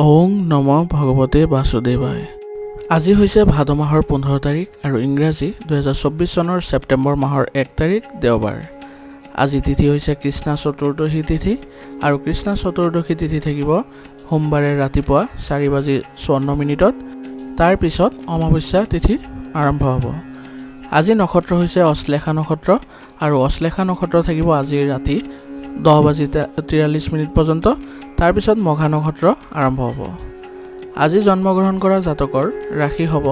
ওং নম ভগৱতে বাসুদেৱায়। আজি হৈছে ভাদ মাহৰ 15 তাৰিখ আৰু ইংৰাজী 2024 চনৰ ছেপ্টেম্বৰ মাহৰ 1 তাৰিখ দেওবাৰ। আজি তিথি হৈছে কৃষ্ণ চতুৰ্দশী তিথি আৰু কৃষ্ণ চতুৰ্দশী তিথি থাকিব সোমবাৰে ৰাতিপুৱা 4:54 তাৰ পিছত অমাৱস্যা তিথি আৰম্ভ হ'ব। আজি নক্ষত্ৰ হৈছে অশ্লেষা নক্ষত্ৰ আৰু অশ্লেষা নক্ষত্ৰ থাকিব আজি ৰাতি 10:43 পৰ্যন্ত। তাৰ পিছত মঘা নক্ষত্ৰ আৰম্ভ হ'ব। আজি জন্মগ্ৰহণ কৰা জাতকৰ ৰাশি হ'ব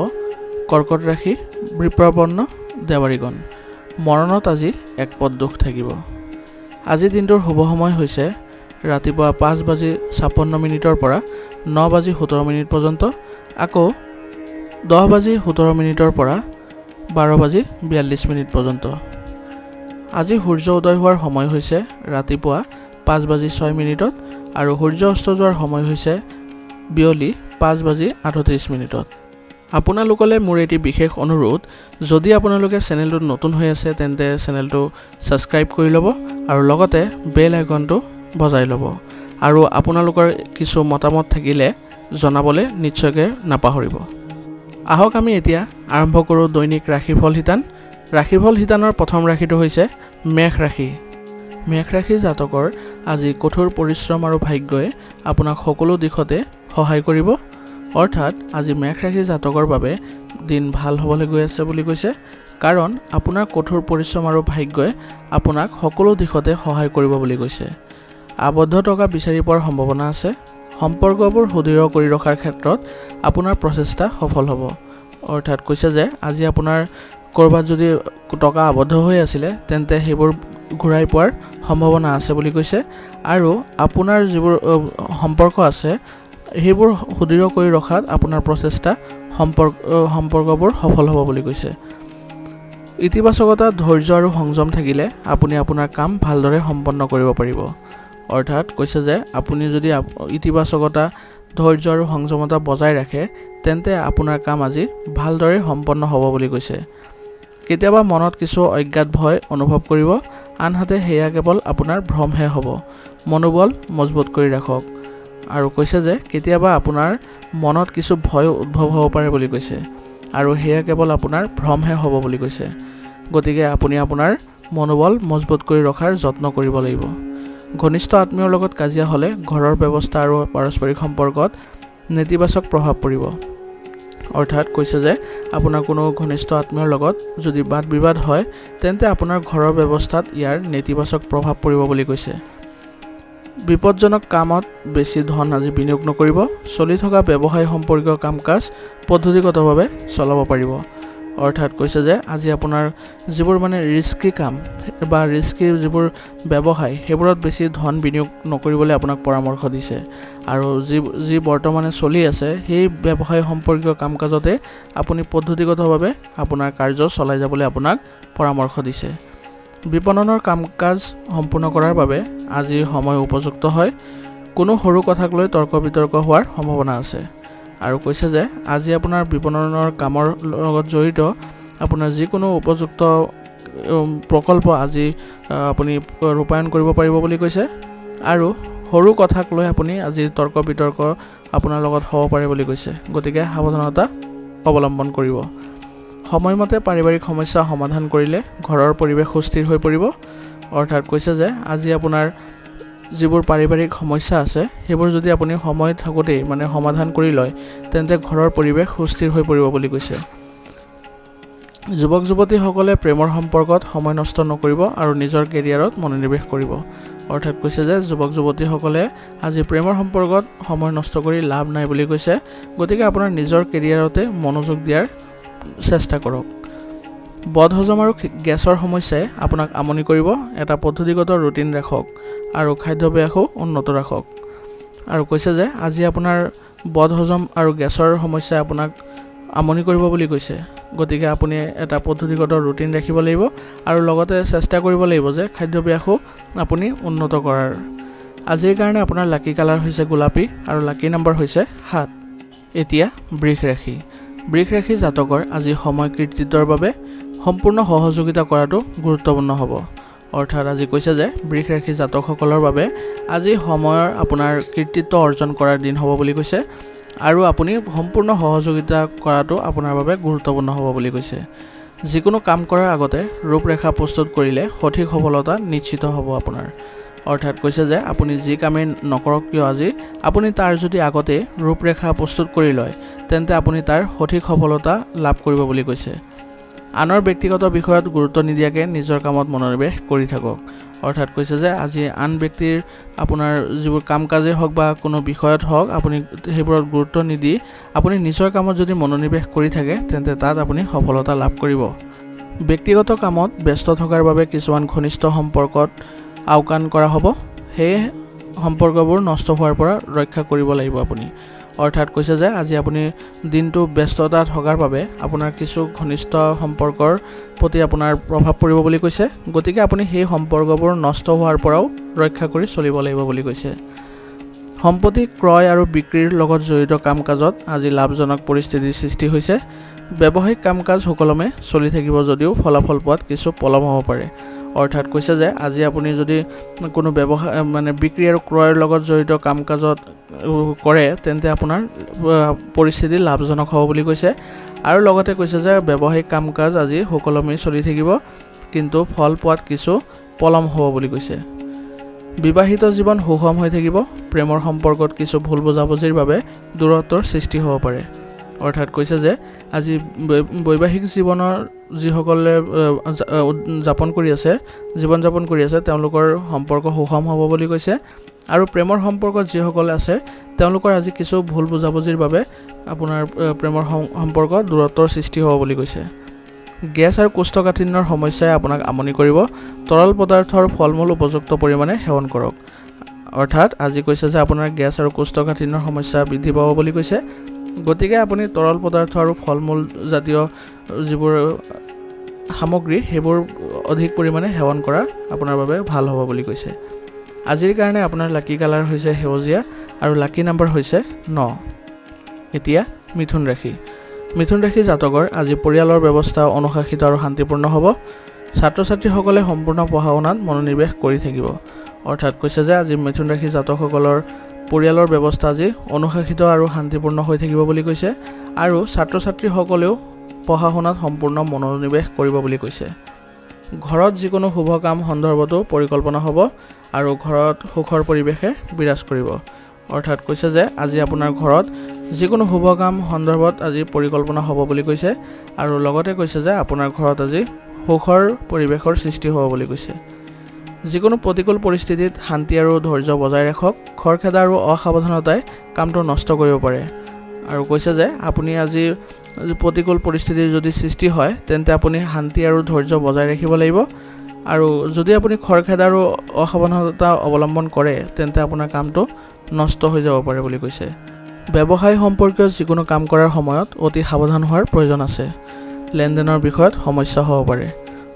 কৰ্কট ৰাশি, বৃষবৰ্ণ, দেৱাৰীগণ। মৰণত আজি এক পদ দুখ থাকিব। আজি দিনটোৰ শুভ সময় হৈছে ৰাতিপুৱা 5:56 পৰা 9:17 পৰ্যন্ত, আকৌ 10:17 পৰা 12:42 পৰ্যন্ত। আজি সূৰ্য উদয় হোৱাৰ সময় হৈছে ৰাতিপুৱা 5:06 আৰু সূৰ্য অস্ত যোৱাৰ সময় হৈছে বিয়লি 5:38। আপোনালোকলৈ মোৰ এটি বিশেষ অনুৰোধ, যদি আপোনালোকে চেনেলটোত নতুন হৈ আছে তেন্তে চেনেলটো ছাবস্ক্ৰাইব কৰি ল'ব আৰু লগতে বেল আইকনটো বজাই ল'ব। আৰু আপোনালোকৰ কিছু মতামত থাকিলে জনাবলৈ নিশ্চয়কৈ নাপাহৰিব। আহক আমি এতিয়া আৰম্ভ কৰোঁ দৈনিক ৰাশিফল শিতান। ৰাশিফল শিতানৰ প্ৰথম ৰাশিটো হৈছে মেষ ৰাশি। মেষ ৰাশি জাতকৰ আজি কঠোৰ পৰিশ্ৰম আৰু ভাগ্যই আপোনাক সকলো দিশতে সহায় কৰিব। অৰ্থাৎ আজি মেষ ৰাশি জাতকৰ বাবে দিন ভাল হ'বলৈ গৈ আছে বুলি কৈছে, কাৰণ আপোনাৰ কঠোৰ পৰিশ্ৰম আৰু ভাগ্যই আপোনাক সকলো দিশতে সহায় কৰিব বুলি কৈছে। আবদ্ধ টকা বিচাৰি পোৱাৰ সম্ভাৱনা আছে। সম্পৰ্কবোৰ সুদৃঢ় কৰি ৰখাৰ ক্ষেত্ৰত আপোনাৰ প্ৰচেষ্টা সফল হ'ব। অৰ্থাৎ কৈছে যে আজি আপোনাৰ ক'ৰবাত যদি টকা আবদ্ধ হৈ আছিলে তেন্তে সেইবোৰ ঘূৰাই পোৱাৰ সম্ভাৱনা আছে বুলি কৈছে। আৰু আপোনাৰ যিবোৰ সম্পৰ্ক আছে সেইবোৰ সুদৃঢ় কৰি ৰখাত আপোনাৰ প্ৰচেষ্টা সম্পৰ্কবোৰ সফল হ'ব বুলি কৈছে। ইতিবাচকতা, ধৈৰ্য আৰু সংযম থাকিলে আপুনি আপোনাৰ কাম ভালদৰে সম্পন্ন কৰিব পাৰিব। অৰ্থাৎ কৈছে যে আপুনি যদি ইতিবাচকতা, ধৈৰ্য আৰু সংযমতা বজাই ৰাখে তেন্তে আপোনাৰ কাম আজি ভালদৰে সম্পন্ন হ'ব বুলি কৈছে। কেতিয়াবা মনত কিছু অজ্ঞাত ভয় অনুভৱ কৰিব, আনহাতে সেয়া কেৱল আপোনাৰ ভ্ৰমহে হ'ব। মনোবল মজবুত কৰি ৰাখক। আৰু কৈছে যে কেতিয়াবা আপোনাৰ মনত কিছু ভয় উদ্ভৱ হ'ব পাৰে বুলি কৈছে, আৰু সেয়া কেৱল আপোনাৰ ভ্ৰমহে হ'ব বুলি কৈছে। গতিকে আপুনি আপোনাৰ মনোবল মজবুত কৰি ৰখাৰ যত্ন কৰিব লাগিব। ঘনিষ্ঠ আত্মীয়ৰ লগত কাজিয়া হ'লে ঘৰৰ ব্যৱস্থা আৰু পাৰস্পৰিক সম্পৰ্কত নেতিবাচক প্ৰভাৱ পৰিব। অৰ্থাৎ কৈছে যে আপোনাৰ কোনো ঘনিষ্ঠ আত্মীয়ৰ লগত যদি বাদ বিবাদ হয় তেন্তে আপোনাৰ ঘৰৰ ব্যৱস্থাত ইয়াৰ নেতিবাচক প্ৰভাৱ পৰিব বুলি কৈছে। বিপদজনক কামত বেছি ধন আজি বিনিয়োগ নকৰিব। চলি থকা ব্যৱসায় সম্পৰ্কীয় কাম কাজ পদ্ধতিগতভাৱে চলাব পাৰিব। অৰ্থাৎ কৈছে যে আজি আপোনাৰ যিবোৰ ৰিস্কি কাম বা ৰিস্কি যিবোৰ ব্যৱসায় সেইবোৰত বেছি ধন বিনিয়োগ নকৰিবলৈ আপোনাক পৰামৰ্শ দিছে। আৰু যি বৰ্তমানে চলি আছে সেই ব্যৱসায় সম্পৰ্কীয় কাম কাজতে আপুনি পদ্ধতিগতভাৱে আপোনাৰ কাৰ্য চলাই যাবলৈ আপোনাক পৰামৰ্শ দিছে। বিপণনৰ কাম কাজ সম্পূৰ্ণ কৰাৰ বাবে আজি সময় উপযুক্ত হয়। কোনো সৰু কথাক লৈ তৰ্ক বিতৰ্ক হোৱাৰ সম্ভাৱনা আছে। আৰু কৈছে যে আজি আপোনাৰ বিপণনৰ কামৰ লগত জড়িত আপোনাৰ যিকোনো উপযুক্ত প্ৰকল্প আজি আপুনি ৰূপায়ণ কৰিব পাৰিব বুলি কৈছে। আৰু সৰু কথাক লৈ আপুনি আজি তৰ্ক বিতৰ্ক আপোনাৰ লগত হ'ব পাৰে বুলি কৈছে। গতিকে সাৱধানতা অৱলম্বন কৰিব। সময়মতে পাৰিবাৰিক সমস্যা সমাধান কৰিলে ঘৰৰ পৰিৱেশ সুস্থিৰ হৈ পৰিব। অৰ্থাৎ কৈছে যে আজি আপোনাৰ যিবোৰ পাৰিবাৰিক সমস্যা আছে সেইবোৰ যদি আপুনি সময় থাকোঁতেই সমাধান কৰি লয় তেন্তে ঘৰৰ পৰিৱেশ সুস্থিৰ হৈ পৰিব বুলি কৈছে। যুৱক যুৱতীসকলে প্ৰেমৰ সম্পৰ্কত সময় নষ্ট নকৰিব আৰু নিজৰ কেৰিয়াৰত মনোনিৱেশ কৰিব। অৰ্থাৎ কৈছে যে যুৱক যুৱতীসকলে আজি প্ৰেমৰ সম্পৰ্কত সময় নষ্ট কৰি লাভ নাই বুলি কৈছে। গতিকে আপোনাৰ নিজৰ কেৰিয়াৰতে মনোযোগ দিয়াৰ চেষ্টা কৰক। বদহজম আৰু গেছৰ সমস্যাই আপোনাক আমনি কৰিব। এটা পদ্ধতিগত ৰুটিন ৰাখক আৰু খাদ্যাভ্যাসো উন্নত ৰাখক। আৰু কৈছে যে আজি আপোনাৰ বদহজম আৰু গেছৰ সমস্যাই আপোনাক আমনি কৰিব বুলি কৈছে। গতিকে আপুনি এটা পদ্ধতিগত ৰুটিন ৰাখিব লাগিব আৰু লগতে চেষ্টা কৰিব লাগিব যে খাদ্যাভ্যাসো আপুনি উন্নত কৰাৰ। আজিৰ কাৰণে আপোনাৰ লাকি কালাৰ হৈছে গোলাপী আৰু লাকি নম্বৰ হৈছে 7। এতিয়া বৃষ ৰাশি। বৃষ ৰাশি জাতকৰ আজি সময় কৃতিত্বৰ বাবে সম্পূৰ্ণ সহযোগিতা কৰাটো গুৰুত্বপূৰ্ণ হ'ব। অৰ্থাৎ আজি কৈছে যে বৃষ ৰাশি জাতকসকলৰ বাবে আজি সময়ৰ আপোনাৰ কৃতিত্ব অৰ্জন কৰাৰ দিন হ'ব বুলি কৈছে আৰু আপুনি সম্পূৰ্ণ সহযোগিতা কৰাটো আপোনাৰ বাবে গুৰুত্বপূৰ্ণ হ'ব বুলি কৈছে। যিকোনো কাম কৰাৰ আগতে ৰূপৰেখা প্ৰস্তুত কৰিলে সঠিক সফলতা নিশ্চিত হ'ব আপোনাৰ। অৰ্থাৎ কৈছে যে আপুনি যি কামেই নকৰক কিয় আজি আপুনি তাৰ যদি আগতে ৰূপৰেখা প্ৰস্তুত কৰি লয় তেন্তে আপুনি তাৰ সঠিক সফলতা লাভ কৰিব বুলি কৈছে। আনৰ ব্যক্তিগত বিষয়ত গুৰুত্ব নিদিয়াকৈ নিজৰ কামত মনোনিৱেশ কৰি থাকক। অৰ্থাৎ কৈছে যে আজি আন ব্যক্তিৰ আপোনাৰ যিবোৰ কাম কাজেই হওক বা কোনো বিষয়ত হওক আপুনি সেইবোৰত গুৰুত্ব নিদি আপুনি নিজৰ কামত যদি মনোনিৱেশ কৰি থাকে তেন্তে তাত আপুনি সফলতা লাভ কৰিব। ব্যক্তিগত কামত ব্যস্ত থকাৰ বাবে কিছুমান ঘনিষ্ঠ সম্পৰ্কত আওকাণ কৰা হ'ব, সেয়ে সম্পৰ্কবোৰ নষ্ট হোৱাৰ পৰা ৰক্ষা কৰিব লাগিব আপুনি। অৰ্থাৎ কৈছে যে আজি আপুনি দিনটো ব্যস্ততা থকাৰ বাবে আপোনাৰ কিছু ঘনিষ্ঠ সম্পৰ্কৰ প্ৰতি আপোনাৰ প্ৰভাৱ পৰিব বুলি কৈছে, গতিকে আপুনি সেই সম্পৰ্কবোৰ নষ্ট হোৱাৰ পৰাও ৰক্ষা কৰি চলিব লাগিব বুলি কৈছে। সম্পত্তি ক্ৰয় আৰু বিক্ৰীৰ লগত জড়িত কাম কাজত আজি লাভজনক পৰিস্থিতিৰ সৃষ্টি হৈছে। ব্যৱসায়িক কাম কাজ সুকলমে চলি থাকিব যদিও ফলাফল পোৱাত কিছু পলম হ'ব পাৰে। অৰ্থাৎ কৈছে যে আজি আপুনি যদি কোনো ব্যৱসায় বিক্ৰী আৰু ক্ৰয়ৰ লগত জড়িত কাম কাজত কৰে তেন্তে আপোনাৰ পৰিস্থিতি লাভজনক হ'ব বুলি কৈছে আৰু লগতে কৈছে যে ব্যৱসায়িক কাম কাজ আজি সুকলমে চলি থাকিব কিন্তু ফল পোৱাত কিছু পলম হ'ব বুলি কৈছে। বিবাহিত জীৱন সুষম হৈ থাকিব। প্ৰেমৰ সম্পৰ্কত কিছু ভুল বুজাবুজিৰ বাবে দূৰত্বৰ সৃষ্টি হ'ব পাৰে। অৰ্থাৎ কৈছে যে আজি বৈবাহিক জীৱনৰ যিসকলে জীৱন যাপন কৰি আছে তেওঁলোকৰ সম্পৰ্ক সুষম হ'ব বুলি কৈছে আৰু প্ৰেমৰ সম্পৰ্কত যিসকলে আছে তেওঁলোকৰ আজি কিছু ভুল বুজাবুজিৰ বাবে আপোনাৰ প্ৰেমৰ সম্পৰ্কত দূৰত্বৰ সৃষ্টি হ'ব বুলি কৈছে। গেছ আৰু কোষ্ঠকাঠিন্যৰ সমস্যাই আপোনাক আমনি কৰিব। তৰল পদাৰ্থৰ ফল মূল উপযুক্ত পৰিমাণে সেৱন কৰক। অৰ্থাৎ আজি কৈছে যে আপোনাৰ গেছ আৰু কোষ্ঠকাঠিন্যৰ সমস্যা বৃদ্ধি পাব বুলি কৈছে, গতিকে আপুনি তৰল পদাৰ্থ আৰু ফল মূল জাতীয় যিবোৰ সামগ্ৰী সেইবোৰ অধিক পৰিমাণে সেৱন কৰা আপোনাৰ বাবে ভাল হ'ব বুলি কৈছে। আজিৰ কাৰণে আপোনাৰ লাকি কালাৰ হৈছে সেউজীয়া আৰু লাকি নাম্বাৰ হৈছে 9। এতিয়া মিথুন ৰাশি। মিথুন ৰাশি জাতকৰ আজি পৰিয়ালৰ ব্যৱস্থা অনুশাসিত আৰু শান্তিপূৰ্ণ হ'ব। ছাত্ৰ ছাত্ৰীসকলে সম্পূৰ্ণ পঢ়া শুনাত মনোনিৱেশ কৰি থাকিব। অৰ্থাৎ কৈছে যে আজি মিথুন ৰাশি জাতকসকলৰ পৰিয়ালৰ ব্যৱস্থা আজি অনুশাসিত আৰু শান্তিপূৰ্ণ হৈ থাকিব বুলি কৈছে আৰু ছাত্ৰ ছাত্ৰীসকলেও পঢ়া শুনাত সম্পূৰ্ণ মনোনিৱেশ কৰিব বুলি কৈছে। ঘৰত যিকোনো শুভ কাম সন্দৰ্ভতো পৰিকল্পনা হ'ব আৰু ঘৰত সুখৰ পৰিৱেশে বিৰাজ কৰিব। অৰ্থাৎ কৈছে যে আজি আপোনাৰ ঘৰত যিকোনো শুভ কাম সন্দৰ্ভত আজি পৰিকল্পনা হ'ব বুলি কৈছে আৰু লগতে কৈছে যে আপোনাৰ ঘৰত আজি সুখৰ পৰিৱেশৰ সৃষ্টি হ'ব বুলি কৈছে। যিকোনো প্ৰতিকূল পৰিস্থিতিত শান্তি আৰু ধৈৰ্য বজাই ৰাখক। খৰখেদা আৰু অসাৱধানতাই কামটো নষ্ট কৰিব পাৰে আৰু কৈছে যে আপুনি আজি প্ৰতিকূল পৰিস্থিতিৰ যদি সৃষ্টি হয় তেন্তে আপুনি শান্তি আৰু ধৈৰ্য বজাই ৰাখিব লাগিব আৰু যদি আপুনি খৰখেদা আৰু অসাৱধানতা অৱলম্বন কৰে তেন্তে আপোনাৰ কামটো নষ্ট হৈ যাব পাৰে বুলি কৈছে। ব্যৱসায় সম্পৰ্কীয় যিকোনো কাম কৰাৰ সময়ত অতি সাৱধান হোৱাৰ প্ৰয়োজন আছে। লেনদেনৰ বিষয়ত সমস্যা হ'ব পাৰে।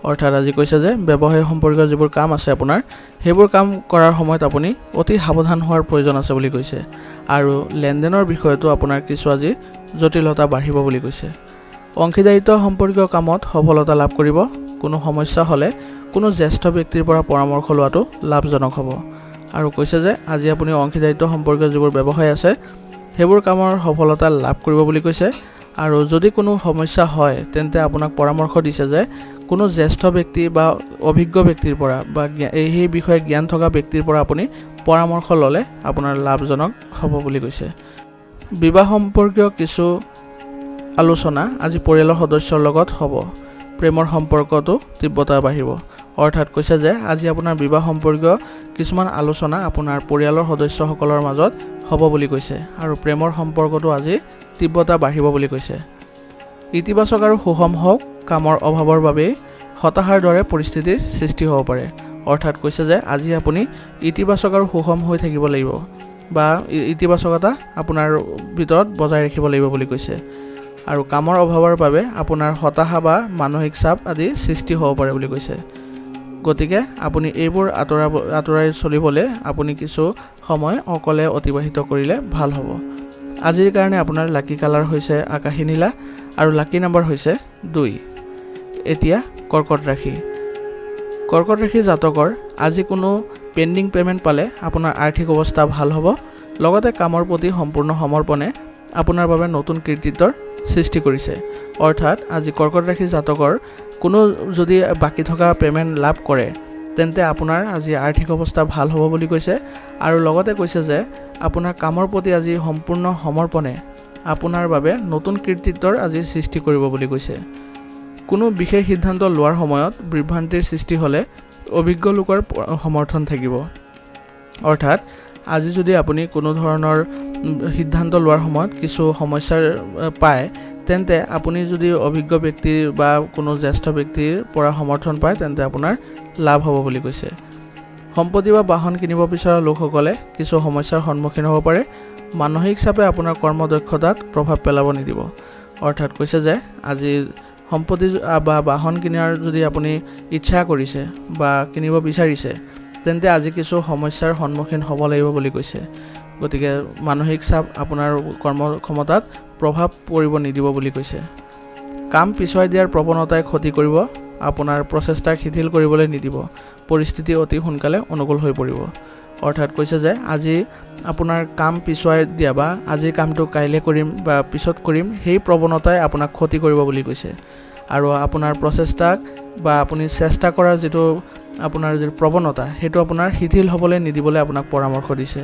অৰ্থাৎ আজি কৈছে যে ব্যৱসায় সম্পৰ্কীয় যিবোৰ কাম আছে আপোনাৰ সেইবোৰ কাম কৰাৰ সময়ত আপুনি অতি সাৱধান হোৱাৰ প্ৰয়োজন আছে বুলি কৈছে আৰু লেনদেনৰ বিষয়তো আপোনাৰ কিছু আজি জটিলতা বাঢ়িব বুলি কৈছে। অংশীদাৰিত্ব সম্পৰ্কীয় কামত সফলতা লাভ কৰিব। কোনো সমস্যা হ'লে কোনো জ্যেষ্ঠ ব্যক্তিৰ পৰা পৰামৰ্শ লোৱাটো লাভজনক হ'ব আৰু কৈছে যে আজি আপুনি অংশীদাৰিত্ব সম্পৰ্কীয় যিবোৰ ব্যৱসায় আছে সেইবোৰ কামৰ সফলতা লাভ কৰিব বুলি কৈছে আৰু যদি কোনো সমস্যা হয় তেন্তে আপোনাক পৰামৰ্শ দিছে যে কোনো জ্যেষ্ঠ ব্যক্তি বা অভিজ্ঞ ব্যক্তিৰ পৰা বা সেই বিষয়ে জ্ঞান থকা ব্যক্তিৰ পৰা আপুনি পৰামৰ্শ ল'লে আপোনাৰ লাভজনক হ'ব বুলি কৈছে। বিবাহ সম্পৰ্কীয় কিছু আলোচনা আজি পৰিয়ালৰ সদস্যৰ লগত হ'ব। প্ৰেমৰ সম্পৰ্কতো তীব্ৰতা বাঢ়িব। অৰ্থাৎ কৈছে যে আজি আপোনাৰ বিবাহ সম্পৰ্কীয় কিছুমান আলোচনা আপোনাৰ পৰিয়ালৰ সদস্যসকলৰ মাজত হ'ব বুলি কৈছে আৰু প্ৰেমৰ সম্পৰ্কতো আজি তীব্ৰতা বাঢ়িব বুলি কৈছে। ইতিবাচক আৰু সুষম হওক। কামৰ অভাৱৰ বাবেই হতাশাৰ দৰে পৰিস্থিতিৰ সৃষ্টি হ'ব পাৰে। অৰ্থাৎ কৈছে যে আজি আপুনি ইতিবাচক আৰু সুষম হৈ থাকিব লাগিব বা ইতিবাচকতা আপোনাৰ ভিতৰত বজাই ৰাখিব লাগিব বুলি কৈছে আৰু কামৰ অভাৱৰ বাবে আপোনাৰ হতাশা বা মানসিক চাপ আদি সৃষ্টি হ'ব পাৰে বুলি কৈছে। গতিকে আপুনি এইবোৰ আঁতৰাই চলিবলৈ আপুনি কিছু সময় অকলে অতিবাহিত কৰিলে ভাল হ'ব। আজিৰ কাৰণে আপোনাৰ লাকি কালাৰ হৈছে আকাশী নীলা আৰু লাকি নাম্বাৰ হৈছে 2। এতিয়া কৰ্কট ৰাশি। কৰ্কট ৰাশি জাতকৰ আজি কোনো পেণ্ডিং পেমেণ্ট পালে আপোনাৰ আৰ্থিক অৱস্থা ভাল হ'ব। লগতে কামৰ প্ৰতি সম্পূৰ্ণ সমৰ্পণে আপোনাৰ বাবে নতুন কৃতিত্বৰ সৃষ্টি কৰিছে। অৰ্থাৎ আজি কৰ্কট ৰাশি জাতকৰ কোনো যদি বাকী থকা পেমেণ্ট লাভ কৰে তেন্তে আপোনাৰ আজি আৰ্থিক অৱস্থা ভাল হ'ব বুলি কৈছে। আৰু লগতে কৈছে যে আপোনাৰ কামৰ প্ৰতি আজি সম্পূৰ্ণ সমৰ্পণে আপোনাৰ বাবে নতুন কৃতিত্বৰ আজি সৃষ্টি কৰিব বুলি কৈছে। কোনো বিশেষ সিদ্ধান্ত লোৱাৰ সময়ত বিভ্ৰান্তিৰ সৃষ্টি হ'লে অভিজ্ঞ লোকৰ সমৰ্থন থাকিব। অৰ্থাৎ আজি যদি আপুনি কোনো ধৰণৰ সিদ্ধান্ত লোৱাৰ সময়ত কিছু সমস্যাৰ পায় তেন্তে আপুনি যদি অভিজ্ঞ ব্যক্তিৰ বা কোনো জ্যেষ্ঠ ব্যক্তিৰ পৰা সমৰ্থন পায় তেন্তে আপোনাৰ লাভ হ'ব বুলি কৈছে। সম্পত্তি বা বাহন কিনিব বিচৰা লোকসকলে কিছু সমস্যাৰ সন্মুখীন হ'ব পাৰে। মানসিক চাপে আপোনাৰ কৰ্মদক্ষতাত প্ৰভাৱ পেলাব নিদিব। অৰ্থাৎ কৈছে যে আজি সম্পত্তি বা বাহন কিনাৰ যদি আপুনি ইচ্ছা কৰিছে বা কিনিব বিচাৰিছে তেন্তে আজি কিছু সমস্যাৰ সন্মুখীন হ'ব লাগিব বুলি কৈছে। গতিকে মানসিক চাপ আপোনাৰ কৰ্মক্ষমতাত প্ৰভাৱ পৰিব নিদিব বুলি কৈছে। কাম পিছুৱাই দিয়াৰ প্ৰৱণতাই ক্ষতি কৰিব, আপোনাৰ প্ৰচেষ্টাক শিথিল কৰিবলৈ নিদিব। পৰিস্থিতি অতি সোনকালে অনুকূল হৈ পৰিব। অৰ্থাৎ কৈছে যে আজি আপোনাৰ কাম পিছুৱাই দিয়া বা আজিৰ কামটো কাইলৈ কৰিম বা পিছত কৰিম সেই প্ৰৱণতাই আপোনাক ক্ষতি কৰিব বুলি কৈছে। আৰু আপোনাৰ প্ৰচেষ্টাক বা আপুনি চেষ্টা কৰাৰ যিটো আপোনাৰ যিটো প্ৰৱণতা সেইটো আপোনাৰ শিথিল হ'বলৈ নিদিবলৈ আপোনাক পৰামৰ্শ দিছে।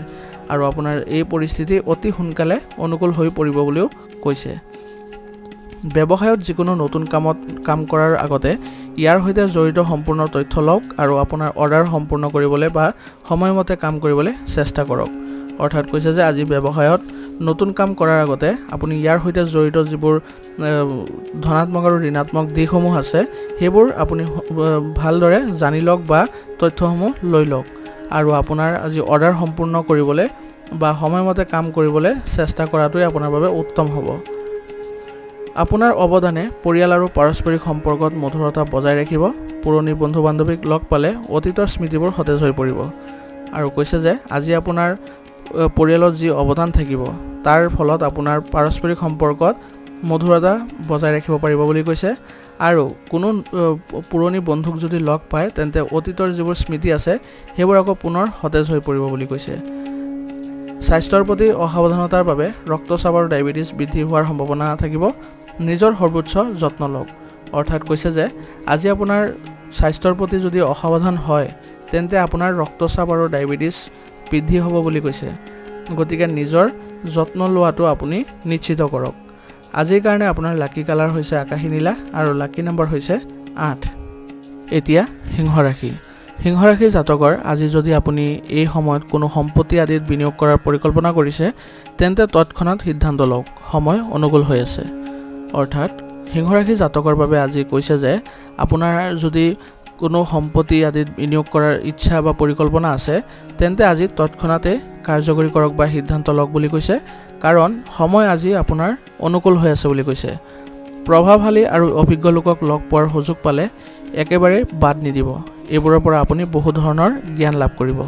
আৰু আপোনাৰ এই পৰিস্থিতি অতি সোনকালে অনুকূল হৈ পৰিব বুলিও কৈছে। ব্যৱসায়ত যিকোনো নতুন কাম কৰাৰ আগতে ইয়াৰ সৈতে জড়িত সম্পূৰ্ণ তথ্য লওক আৰু আপোনাৰ অৰ্ডাৰ সম্পূৰ্ণ কৰিবলৈ বা সময়মতে কাম কৰিবলৈ চেষ্টা কৰক। অৰ্থাৎ কৈছে যে আজি ব্যৱসায়ত নতুন কাম কৰাৰ আগতে আপুনি ইয়াৰ সৈতে জড়িত যিবোৰ ধনাত্মক আৰু ঋণাত্মক দিশসমূহ আছে সেইবোৰ আপুনি ভালদৰে জানি লওক বা তথ্যসমূহ লৈ লওক। আৰু আপোনাৰ আজি অৰ্ডাৰ সম্পূৰ্ণ কৰিবলৈ বা সময়মতে কাম কৰিবলৈ চেষ্টা কৰাটোৱে আপোনাৰ বাবে উত্তম হ'ব। আপোনাৰ অৱদানে পৰিয়াল আৰু পাৰস্পৰিক সম্পৰ্কত মধুৰতা বজাই ৰাখিব। পুৰণি বন্ধু বান্ধৱীক লগ পালে অতীতৰ স্মৃতিবোৰ সতেজ হৈ পৰিব। আৰু কৈছে যে আজি আপোনাৰ পৰিয়ালত যি অৱদান থাকিব তাৰ ফলত আপোনাৰ পাৰস্পৰিক সম্পৰ্কত মধুৰতা বজাই ৰাখিব পাৰিব বুলি কৈছে। আৰু কোনো পুৰণি বন্ধুক যদি লগ পায় তেন্তে অতীতৰ যিবোৰ স্মৃতি আছে সেইবোৰ আকৌ পুনৰ সতেজ হৈ পৰিব বুলি কৈছে। স্বাস্থ্যৰ প্ৰতি অসাৱধানতাৰ বাবে ৰক্তচাপ আৰু ডায়েবেটিছ বৃদ্ধি হোৱাৰ সম্ভাৱনা থাকিব। নিজৰ সৰ্বোচ্চ যত্ন লওক। অৰ্থাৎ কৈছে যে আজি আপোনাৰ স্বাস্থ্যৰ প্ৰতি যদি অসাৱধান হয় তেন্তে আপোনাৰ ৰক্তচাপ আৰু ডায়েবেটিছ বৃদ্ধি হ'ব বুলি কৈছে। গতিকে নিজৰ যত্ন লোৱাটো আপুনি নিশ্চিত কৰক। আজিৰ কাৰণে আপোনাৰ লাকি কালাৰ হৈছে আকাশী নীলা আৰু লাকি নম্বৰ হৈছে 8। এতিয়া সিংহ ৰাশি। সিংহ ৰাশি জাতকৰ আজি যদি আপুনি এই সময়ত কোনো সম্পত্তি আদিত বিনিয়োগ কৰাৰ পৰিকল্পনা কৰিছে তেন্তে তৎক্ষণাত সিদ্ধান্ত লওক, সময় অনুকূল হৈ আছে। অৰ্থাৎ সিংহ ৰাশি জাতকৰ বাবে আজি কৈছে যে আপোনাৰ যদি কোনো সম্পত্তি আদিত বিনিয়োগ কৰাৰ ইচ্ছা বা পৰিকল্পনা আছে তেন্তে আজি তৎক্ষণাতে কাৰ্যকৰী কৰক বা সিদ্ধান্ত লওক বুলি কৈছে। কাৰণ সময় আজি আপোনাৰ অনুকূল হৈ আছে বুলি কৈছে। প্ৰভাৱশালী আৰু অভিজ্ঞ লোকক লগ পোৱাৰ সুযোগ পালে একেবাৰে বাদ নিদিব। এইবোৰৰ পৰা আপুনি বহু ধৰণৰ জ্ঞান লাভ কৰিব।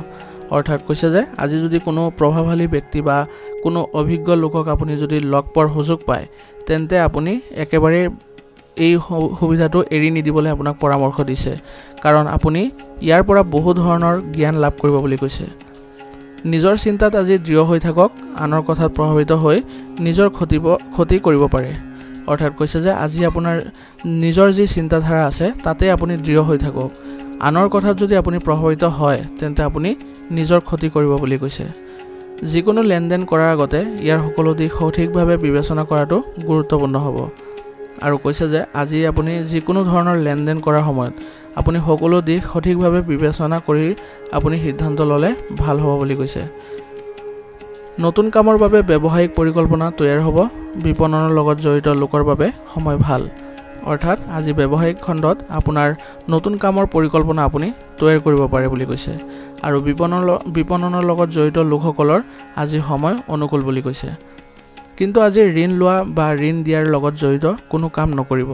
অৰ্থাৎ কৈছে যে আজি যদি কোনো প্ৰভাৱশালী ব্যক্তি বা কোনো অভিজ্ঞ লোকক আপুনি যদি লগ পোৱাৰ সুযোগ পায় তেন্তে আপুনি একেবাৰে এই সুবিধাটো এৰি নিদিবলৈ আপোনাক পৰামৰ্শ দিছে। কাৰণ আপুনি ইয়াৰ পৰা বহু ধৰণৰ জ্ঞান লাভ কৰিব বুলি কৈছে। নিজৰ চিন্তাত আজি দৃঢ় হৈ থাকক। আনৰ কথাত প্ৰভাৱিত হৈ নিজৰ ক্ষতি কৰিব পাৰে। অৰ্থাৎ কৈছে যে আজি আপোনাৰ নিজৰ যি চিন্তাধাৰা আছে তাতে আপুনি দৃঢ় হৈ থাকক। আনৰ কথাত যদি আপুনি প্ৰভাৱিত হয় তেন্তে আপুনি নিজৰ ক্ষতি কৰিব বুলি কৈছে। যিকোনো লেনদেন কৰাৰ আগতে ইয়াৰ সকলো দিশ সঠিকভাৱে বিবেচনা কৰাটো গুৰুত্বপূৰ্ণ হ'ব। আৰু কৈছে যে আজি আপুনি যিকোনো ধৰণৰ লেনদেন কৰাৰ সময়ত আপুনি সকলো দিশ সঠিকভাৱে বিবেচনা কৰি আপুনি সিদ্ধান্ত ল'লে ভাল হ'ব বুলি কৈছে। নতুন কামৰ বাবে ব্যৱসায়িক পৰিকল্পনা তৈয়াৰ হ'ব। বিপণনৰ লগত জড়িত লোকৰ বাবে সময় ভাল। অৰ্থাৎ আজি ব্যৱসায়িক খণ্ডত আপোনাৰ নতুন কামৰ পৰিকল্পনা আপুনি তৈয়াৰ কৰিব পাৰে বুলি কৈছে। আৰু বিপণনৰ লগত জড়িত লোকসকলৰ আজি সময় অনুকূল বুলি কৈছে। কিন্তু আজি ঋণ লোৱা বা ঋণ দিয়াৰ লগত জড়িত কোনো কাম নকৰিব।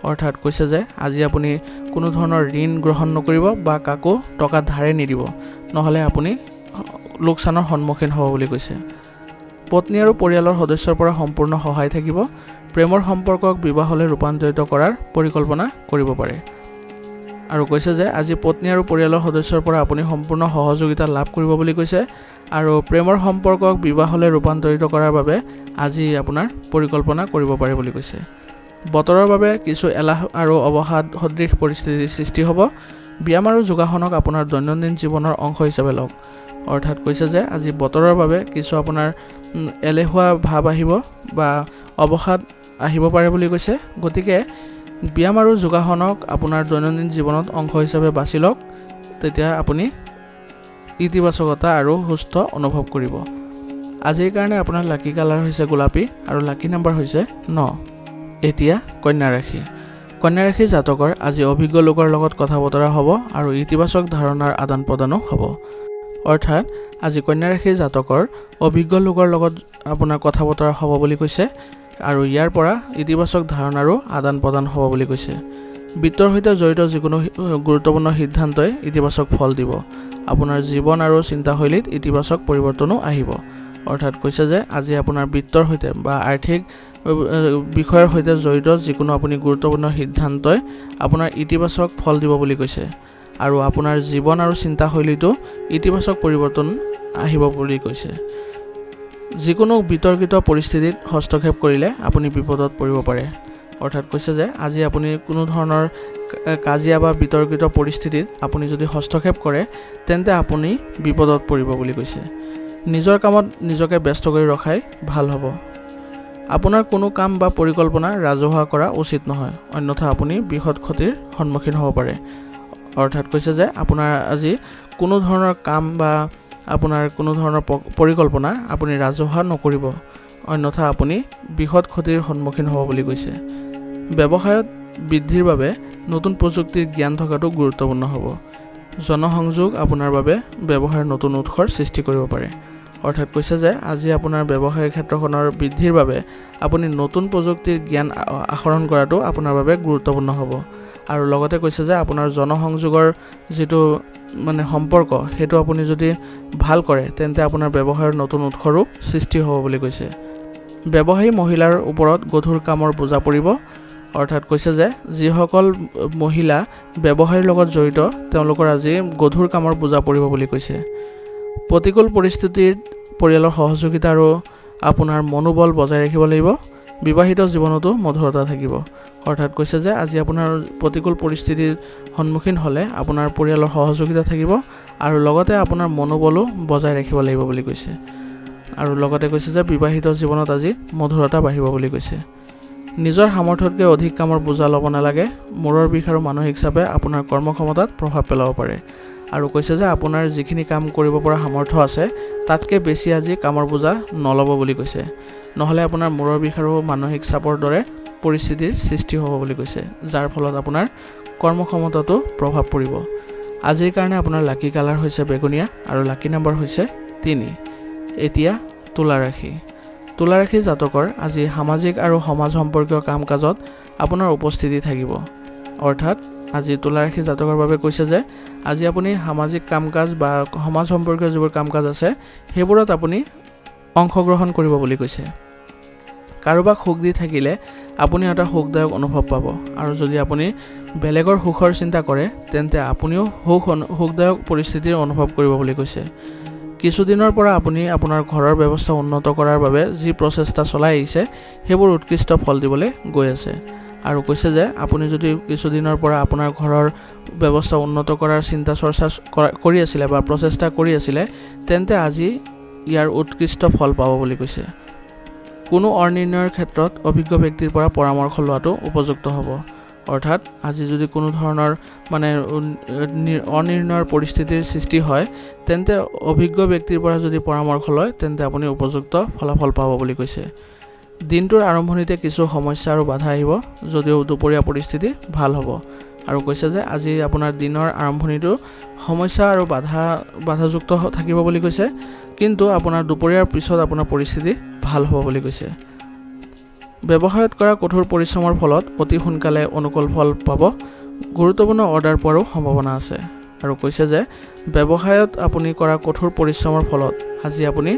অৰ্থাৎ কৈছে যে আজি আপুনি কোনো ধৰণৰ ঋণ গ্ৰহণ নকৰিব বা কাকো টকা ধাৰে নিদিব, নহ'লে আপুনি লোকচানৰ সন্মুখীন হ'ব বুলি কৈছে। পত্নী আৰু পৰিয়ালৰ সদস্যৰ পৰা সম্পূৰ্ণ সহায় থাকিব। প্ৰেমৰ সম্পৰ্কক বিবাহলৈ ৰূপান্তৰিত কৰাৰ পৰিকল্পনা কৰিব পাৰে। আৰু কৈছে যে আজি পত্নী আৰু পৰিয়ালৰ সদস্যৰ পৰা আপুনি সম্পূৰ্ণ সহযোগিতা লাভ কৰিব বুলি কৈছে আৰু প্ৰেমৰ সম্পৰ্কক বিবাহলৈ ৰূপান্তৰিত কৰাৰ বাবে আজি আপোনাৰ পৰিকল্পনা কৰিব পাৰে বুলি কৈছে। বতৰৰ বাবে কিছু এলাহ আৰু অৱসাদ সদৃশ পৰিস্থিতিৰ সৃষ্টি হ'ব। ব্যায়াম আৰু যোগাসনক আপোনাৰ দৈনন্দিন জীৱনৰ অংশ হিচাপে লওক। অৰ্থাৎ কৈছে যে আজি বতৰৰ বাবে কিছু আপোনাৰ এলেহুৱা ভাৱ আহিব বা অৱসাদ আহিব পাৰে বুলি কৈছে। গতিকে ব্যায়াম আৰু যোগাসনক আপোনাৰ দৈনন্দিন জীৱনত অংশ হিচাপে বাছি লওক, তেতিয়া আপুনি ইতিবাচকতা আৰু সুস্থ অনুভৱ কৰিব। আজিৰ কাৰণে আপোনাৰ লাকি কালাৰ হৈছে গোলাপী আৰু লাকি নাম্বাৰ হৈছে 9। এতিয়া কন্যা ৰাশি। কন্যা ৰাশি জাতকৰ আজি অভিজ্ঞ লোকৰ লগত কথা বতৰা হ'ব আৰু ইতিবাচক ধাৰণাৰ আদান প্ৰদানো হ'ব। অৰ্থাৎ আজি কন্যা ৰাশি জাতকৰ অভিজ্ঞ লোকৰ লগত আপোনাৰ কথা বতৰা হ'ব বুলি কৈছে আৰু ইয়াৰ পৰা ইতিবাচক ধাৰণাৰো আদান প্ৰদান হ'ব বুলি কৈছে। বিত্তৰ সৈতে জড়িত যিকোনো গুৰুত্বপূৰ্ণ সিদ্ধান্তই ইতিবাচক ফল দিব। আপোনাৰ জীৱন আৰু চিন্তাশৈলীত ইতিবাচক পৰিৱৰ্তনো আহিব। অৰ্থাৎ কৈছে যে আজি আপোনাৰ বিত্তৰ সৈতে বা আৰ্থিক বিষয়ৰ সৈতে জড়িত যিকোনো আপুনি গুৰুত্বপূৰ্ণ সিদ্ধান্তই আপোনাৰ ইতিবাচক ফল দিব বুলি কৈছে আৰু আপোনাৰ জীৱন আৰু চিন্তাশৈলীতো ইতিবাচক পৰিৱৰ্তন আহিব বুলি কৈছে। যিকোনো বিতৰ্কিত পৰিস্থিতিত হস্তক্ষেপ কৰিলে আপুনি বিপদত পৰিব পাৰে। অৰ্থাৎ কৈছে যে আজি আপুনি কোনো ধৰণৰ কাজিয়া বা বিতৰ্কিত পৰিস্থিতিত আপুনি যদি হস্তক্ষেপ কৰে তেন্তে আপুনি বিপদত পৰিব বুলি কৈছে। নিজৰ কামত নিজকে ব্যস্ত কৰি ৰখাই ভাল হ'ব। আপোনাৰ কোনো কাম বা পৰিকল্পনা ৰাজহুৱা কৰা উচিত নহয়, অন্যথা আপুনি বৃহৎ ক্ষতিৰ সন্মুখীন হ'ব পাৰে। অৰ্থাৎ কৈছে যে আপোনাৰ আজি কোনো ধৰণৰ কাম বা আপোনাৰ কোনো ধৰণৰ পৰিকল্পনা আপুনি ৰাজহুৱা নকৰিব, অন্যথা আপুনি বৃহৎ ক্ষতিৰ সন্মুখীন হ'ব বুলি কৈছে। ব্যৱসায়ত বৃদ্ধিৰ বাবে নতুন প্ৰযুক্তিৰ জ্ঞান থকাটো গুৰুত্বপূৰ্ণ হ'ব। জনসংযোগ আপোনাৰ বাবে ব্যৱসায়ৰ নতুন উৎসৰ সৃষ্টি কৰিব পাৰে। অৰ্থাৎ কৈছে যে আজি আপোনাৰ ব্যৱসায়িক ক্ষেত্ৰখনৰ বৃদ্ধিৰ বাবে আপুনি নতুন প্ৰযুক্তিৰ জ্ঞান আহৰণ কৰাটো আপোনাৰ বাবে গুৰুত্বপূৰ্ণ হ'ব। আৰু লগতে কৈছে যে আপোনাৰ জনসংযোগৰ যিটো সম্পৰ্ক সেইটো আপুনি যদি ভাল কৰে তেন্তে আপোনাৰ ব্যৱসায়ৰ নতুন উৎসৰো সৃষ্টি হ'ব বুলি কৈছে। ব্যৱসায়ী মহিলাৰ ওপৰত গধুৰ কামৰ বোজা পৰিব। অৰ্থাৎ কৈছে যে যিসকল মহিলা ব্যৱসায়ৰ লগত জড়িত তেওঁলোকৰ আজি গধুৰ কামৰ বোজা পৰিব বুলি কৈছে। প্ৰতিকূল পৰিস্থিতিত পৰিয়ালৰ সহযোগিতা আৰু আপোনাৰ মনোবল বজাই ৰাখিব লাগিব। বিবাহিত জীৱনতো মধুৰতা থাকিব। অৰ্থাৎ কৈছে যে আজি আপোনাৰ প্ৰতিকূল পৰিস্থিতিৰ সন্মুখীন হ'লে আপোনাৰ পৰিয়ালৰ সহযোগিতা থাকিব আৰু লগতে আপোনাৰ মনোবলো বজাই ৰাখিব লাগিব বুলি কৈছে। আৰু লগতে কৈছে যে বিবাহিত জীৱনত আজি মধুৰতা বাঢ়িব বুলি কৈছে। নিজৰ সামৰ্থ্যতকৈ অধিক কামৰ বোজা ল'ব নালাগে। মূৰৰ বিষ আৰু মানসিক চাপে আপোনাৰ কৰ্মক্ষমতাত প্ৰভাৱ পেলাব পাৰে। আৰু কৈছে যে আপোনাৰ যিখিনি কাম কৰিব পৰা সামৰ্থ্য আছে তাতকৈ বেছি আজি কামৰ বোজা নল'ব বুলি কৈছে, নহ'লে আপোনাৰ মূৰৰ বিষ আৰু মানসিক চাপৰ দৰে পৰিস্থিতিৰ সৃষ্টি হ'ব বুলি কৈছে, যাৰ ফলত আপোনাৰ কৰ্মক্ষমতাতো প্ৰভাৱ পৰিব। আজিৰ কাৰণে আপোনাৰ লাকি কালাৰ হৈছে বেগুনীয়া আৰু লাকি নাম্বাৰ হৈছে 3। এতিয়া তুলা ৰাশি। তুলা ৰাশি জাতকৰ আজি সামাজিক আৰু সমাজ সম্পৰ্কীয় কাম কাজত আপোনাৰ উপস্থিতি থাকিব। অৰ্থাৎ আজি তুলা ৰাশি জাতকৰ বাবে কৈছে যে আজি আপুনি সামাজিক কাম কাজ বা সমাজ সম্পৰ্কীয় যিবোৰ কাম কাজ আছে সেইবোৰত আপুনি অংশগ্ৰহণ কৰিব বুলি কৈছে। কাৰোবাক সুখ দি থাকিলে আপুনি এটা সুখদায়ক অনুভৱ পাব আৰু যদি আপুনি বেলেগৰ সুখৰ চিন্তা কৰে তেন্তে আপুনিও সুখদায়ক পৰিস্থিতিৰ অনুভৱ কৰিব বুলি কৈছে। কিছুদিনৰ পৰা আপুনি আপোনাৰ ঘৰৰ ব্যৱস্থা উন্নত কৰাৰ বাবে যি প্ৰচেষ্টা চলাই আহিছে সেইবোৰ উৎকৃষ্ট ফল দিবলৈ গৈ আছে। আৰু কৈছে যে আপুনি যদি কিছুদিনৰ পৰা আপোনাৰ ঘৰৰ ব্যৱস্থা উন্নত কৰাৰ চিন্তা চৰ্চা কৰি আছিলে বা প্ৰচেষ্টা কৰি আছিলে তেন্তে আজি ইয়াৰ উৎকৃষ্ট ফল পাব বুলি কৈছে। কোনো অনিৰ্ণয়ৰ ক্ষেত্ৰত অভিজ্ঞ ব্যক্তিৰ পৰা পৰামৰ্শ লোৱাটো উপযুক্ত হ'ব। অৰ্থাৎ আজি যদি কোনো ধৰণৰ অনিৰ্ণয়ৰ পৰিস্থিতিৰ সৃষ্টি হয় তেন্তে অভিজ্ঞ ব্যক্তিৰ পৰা যদি পৰামৰ্শ লয় তেন্তে আপুনি উপযুক্ত ফলাফল পাব বুলি কৈছে। দিনটোৰ আৰম্ভণিতে কিছু সমস্যা আৰু বাধা আহিব, যদিও দুপৰীয়া পৰিস্থিতি ভাল হ'ব। আৰু কৈছে যে আজি আপোনাৰ দিনৰ আৰম্ভণিটো সমস্যা আৰু বাধাযুক্ত থাকিব বুলি কৈছে, কিন্তু আপোনাৰ দুপৰীয়াৰ পিছত আপোনাৰ পৰিস্থিতি ভাল হ'ব বুলি কৈছে। ব্যৱসায়ত কৰা কঠোৰ পৰিশ্ৰমৰ ফলত অতি সোনকালে অনুকূল ফল পাব। গুৰুত্বপূৰ্ণ অৰ্ডাৰ পোৱাৰো সম্ভাৱনা আছে। আৰু কৈছে যে ব্যৱসায়ত আপুনি কৰা কঠোৰ পৰিশ্ৰমৰ ফলত আজি আপুনি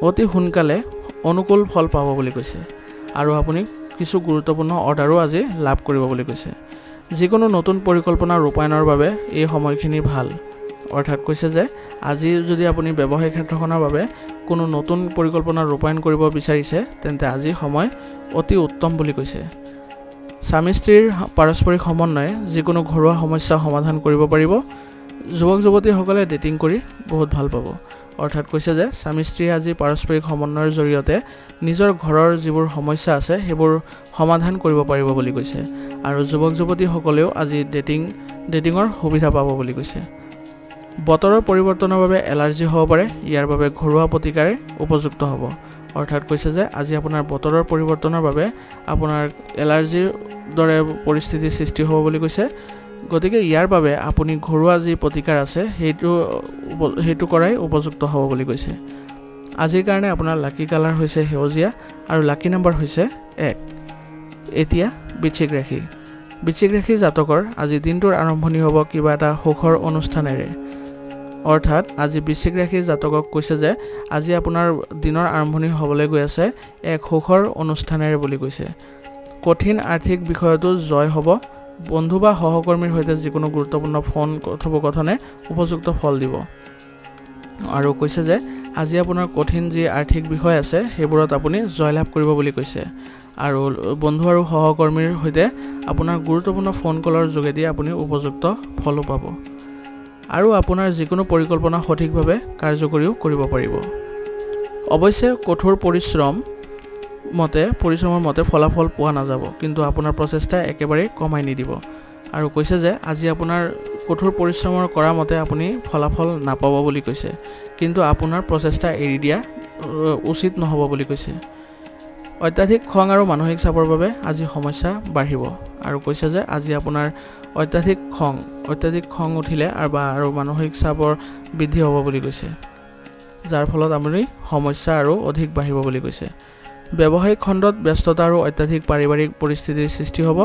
অতি সোনকালে অনুকূল ফল পাব বুলি কৈছে আৰু আপুনি কিছু গুৰুত্বপূৰ্ণ অৰ্ডাৰো আজি লাভ কৰিব বুলি কৈছে। যিকোনো নতুন পৰিকল্পনা ৰূপায়ণৰ বাবে এই সময়খিনি ভাল। অৰ্থাৎ কৈছে যে আজি যদি আপুনি ব্যৱসায়িক ক্ষেত্ৰখনৰ বাবে কোনো নতুন পৰিকল্পনা ৰূপায়ণ কৰিব বিচাৰিছে তেন্তে আজি সময় অতি উত্তম বুলি কৈছে। স্বামী স্ত্ৰীৰ পাৰস্পৰিক সমন্বয়ে যিকোনো ঘৰুৱা সমস্যা সমাধান কৰিব পাৰিব। যুৱক যুৱতীসকলে ডেটিং কৰি বহুত ভাল পাব। অৰ্থাৎ কৈছে যে স্বামী স্ত্ৰীয়ে আজি পাৰস্পৰিক সমন্বয়ৰ জৰিয়তে নিজৰ ঘৰৰ যিবোৰ সমস্যা আছে সেইবোৰ সমাধান কৰিব পাৰিব বুলি কৈছে। আৰু যুৱক যুৱতীসকলেও আজি ডেটিঙৰ সুবিধা পাব বুলি কৈছে। বতৰৰ পৰিৱৰ্তনৰ বাবে এলাৰ্জি হ'ব পাৰে, ইয়াৰ বাবে ঘৰুৱা প্ৰতিকাৰে উপযুক্ত হ'ব। অৰ্থাৎ কৈছে যে আজি আপোনাৰ বতৰৰ পৰিৱৰ্তনৰ বাবে আপোনাৰ এলাৰ্জিৰ দৰে পৰিস্থিতিৰ সৃষ্টি হ'ব বুলি কৈছে। গতিকে ইয়াৰ বাবে আপুনি ঘৰুৱা যি প্ৰতিকাৰ আছে সেইটো কৰাই উপযুক্ত হ'ব বুলি কৈছে। আজিৰ কাৰণে আপোনাৰ লাকি কালাৰ হৈছে সেউজীয়া আৰু লাকি নম্বৰ হৈছে 1। এতিয়া বৃশ্চিক ৰাশি। বৃশ্চিক ৰাশি জাতকৰ আজি দিনটোৰ আৰম্ভণি হ'ব কিবা এটা সুখৰ অনুষ্ঠানেৰে। অৰ্থাৎ আজি বৃশ্চিক ৰাশিৰ জাতকক কৈছে যে আজি আপোনাৰ দিনৰ আৰম্ভণি হ'বলৈ গৈ আছে এক সুখৰ অনুষ্ঠানেৰে বুলি কৈছে। কঠিন আৰ্থিক বিষয়তো জয় হ'ব। বন্ধু বা সহকৰ্মীৰ সৈতে যিকোনো গুৰুত্বপূৰ্ণ ফোন কথোপকথনে উপযুক্ত ফল দিব। আৰু কৈছে যে আজি আপোনাৰ কঠিন যি আৰ্থিক বিষয় আছে সেইবোৰত আপুনি জয়লাভ কৰিব বুলি কৈছে। আৰু বন্ধু আৰু সহকৰ্মীৰ সৈতে আপোনাৰ গুৰুত্বপূৰ্ণ ফোন কলৰ যোগেদি আপুনি উপযুক্ত ফলো পাব। আৰু আপোনাৰ যিকোনো পৰিকল্পনা সঠিকভাৱে কাৰ্যকৰীও কৰিব পাৰিব। অৱশ্যে কঠোৰ পৰিশ্ৰমৰ মতে ফলাফল পোৱা নাযাব, কিন্তু আপোনাৰ প্ৰচেষ্টা একেবাৰেই কমাই নিদিব। আৰু কৈছে যে আজি আপোনাৰ কঠোৰ পৰিশ্ৰমৰ কৰা মতে আপুনি ফলাফল নাপাব বুলি কৈছে, কিন্তু আপোনাৰ প্ৰচেষ্টা এৰি দিয়া উচিত নহ'ব বুলি কৈছে। অত্যাধিক খং আৰু মানসিক চাপৰ বাবে আজি সমস্যা বাঢ়িব। আৰু কৈছে যে আজি আপোনাৰ অত্যাধিক খং উঠিলে আৰু মানসিক চাপৰ বৃদ্ধি হ'ব বুলি কৈছে, যাৰ ফলত আপুনি সমস্যা আৰু অধিক বাঢ়িব বুলি কৈছে। ব্যৱসায়িক খণ্ডত ব্যস্ততা আৰু অত্যাধিক পাৰিবাৰিক পৰিস্থিতিৰ সৃষ্টি হ'ব।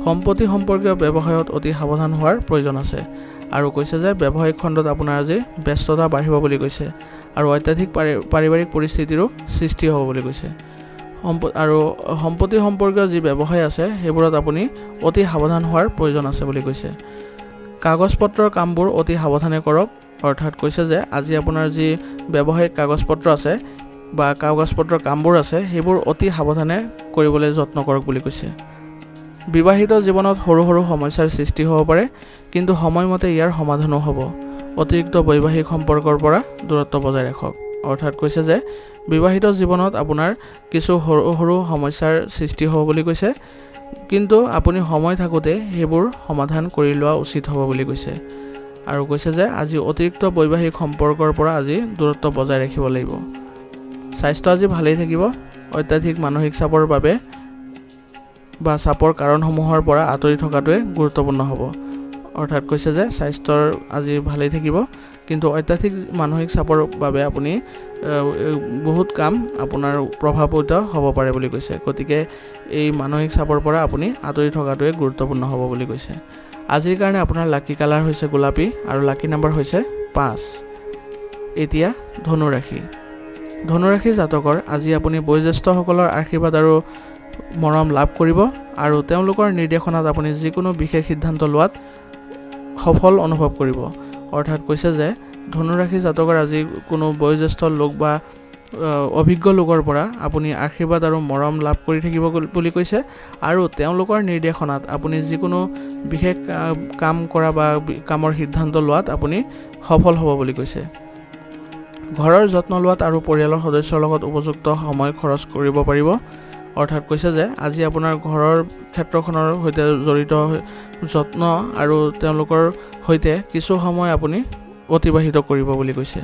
সম্পত্তি সম্পৰ্কীয় ব্যৱসায়ত অতি সাৱধান হোৱাৰ প্ৰয়োজন আছে। আৰু কৈছে যে ব্যৱসায়িক খণ্ডত আপোনাৰ আজি ব্যস্ততা বাঢ়িব বুলি কৈছে আৰু অত্যাধিক পাৰিবাৰিক পৰিস্থিতিৰো সৃষ্টি হ'ব বুলি কৈছে। আৰু সম্পত্তি সম্পৰ্কীয় যি ব্যৱসায় আছে সেইবোৰত আপুনি অতি সাৱধান হোৱাৰ প্ৰয়োজন আছে বুলি কৈছে। কাগজ পত্ৰৰ কামবোৰ অতি সাৱধানে কৰক। অৰ্থাৎ কৈছে যে আজি আপোনাৰ যি ব্যৱসায়িক কাগজ পত্ৰ আছে বা কাগজ পত্ৰৰ কামবোৰ আছে সেইবোৰ অতি সাৱধানে কৰিবলৈ যত্ন কৰক বুলি কৈছে। বিবাহিত জীৱনত সৰু সৰু সমস্যাৰ সৃষ্টি হ'ব পাৰে, কিন্তু সময়মতে ইয়াৰ সমাধানো হ'ব। অতিৰিক্ত বৈবাহিক সম্পৰ্কৰ পৰা দূৰত্ব বজাই ৰাখক। অৰ্থাৎ কৈছে যে বিবাহিত জীৱনত আপোনাৰ কিছু সৰু সৰু সমস্যাৰ সৃষ্টি হ'ব বুলি কৈছে, কিন্তু আপুনি সময় থাকোঁতে সেইবোৰ সমাধান কৰি লোৱা উচিত হ'ব বুলি কৈছে। আৰু কৈছে যে আজি অতিৰিক্ত বৈবাহিক সম্পৰ্কৰ পৰা আজি দূৰত্ব বজাই ৰাখিব লাগিব। স্বাস্থ্য আজি ভালেই থাকিব। অত্যাধিক মানসিক চাপৰ বাবে বা চাপৰ কাৰণসমূহৰ পৰা আঁতৰি থকাটোৱে গুৰুত্বপূৰ্ণ হ'ব। অৰ্থাৎ কৈছে যে স্বাস্থ্যৰ আজি ভালেই থাকিব, কিন্তু অত্যাধিক মানসিক চাপৰ বাবে আপুনি বহুত কাম আপোনাৰ প্ৰভাৱিত হ'ব পাৰে বুলি কৈছে। গতিকে এই মানসিক চাপৰ পৰা আপুনি আঁতৰি থকাটোৱে গুৰুত্বপূৰ্ণ হ'ব বুলি কৈছে। আজিৰ কাৰণে আপোনাৰ লাকি কালাৰ হৈছে গোলাপী আৰু লাকি নম্বৰ হৈছে 5। এতিয়া ধনুৰাশি। ধনুৰাশি জাতকৰ আজি আপুনি বয়োজ্যেষ্ঠসকলৰ আশীৰ্বাদ আৰু মৰম লাভ কৰিব আৰু তেওঁলোকৰ নিৰ্দেশনাত আপুনি যিকোনো বিশেষ সিদ্ধান্ত লোৱাত সফল অনুভৱ কৰিব। অৰ্থাৎ কৈছে যে ধনুৰাশি জাতকৰ আজি কোনো বয়োজ্যেষ্ঠ লোক বা অভিজ্ঞ লোকৰ পৰা আপুনি আশীৰ্বাদ আৰু মৰম লাভ কৰি থাকিব বুলি কৈছে আৰু তেওঁলোকৰ নিৰ্দেশনাত আপুনি যিকোনো বিশেষ কাম কৰা বা কামৰ সিদ্ধান্ত লোৱাত আপুনি সফল হ'ব বুলি কৈছে। ঘৰৰ যত্ন লোৱাত আৰু পৰিয়ালৰ সদস্যৰ লগত উপযুক্ত সময় খৰচ কৰিব পাৰিব। অৰ্থাৎ কৈছে যে আজি আপোনাৰ ঘৰৰ ক্ষেত্ৰখনৰ সৈতে জড়িত যত্ন আৰু তেওঁলোকৰ সৈতে কিছু সময় আপুনি অতিবাহিত কৰিব বুলি কৈছে।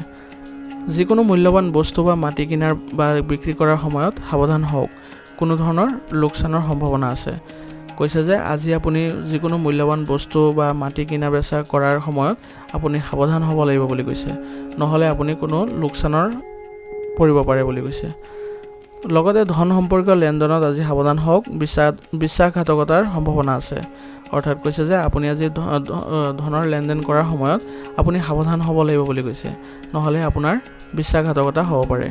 যিকোনো মূল্যৱান বস্তু বা মাটি কিনাৰ বা বিক্ৰী কৰাৰ সময়ত সাৱধান হওক, কোনো ধৰণৰ লোকচানৰ সম্ভাৱনা আছে। কৈছে যে আজি আপুনি যিকোনো মূল্যৱান বস্তু বা মাটি কিনা বেচা কৰাৰ সময়ত আপুনি সাৱধান হ'ব লাগিব বুলি কৈছে, নহ'লে আপুনি কোনো লোকচানৰ পৰিব পাৰে বুলি কৈছে। লগতে ধন সম্পৰ্কীয় লেনদেনত আজি সাৱধান হওক, বিশ্বাসঘাতকতাৰ সম্ভাৱনা আছে। অৰ্থাৎ কৈছে যে আপুনি আজি ধনৰ লেনদেন কৰাৰ সময়ত আপুনি সাৱধান হ'ব লাগিব বুলি কৈছে, নহ'লে আপোনাৰ বিশ্বাসঘাতকতা হ'ব পাৰে।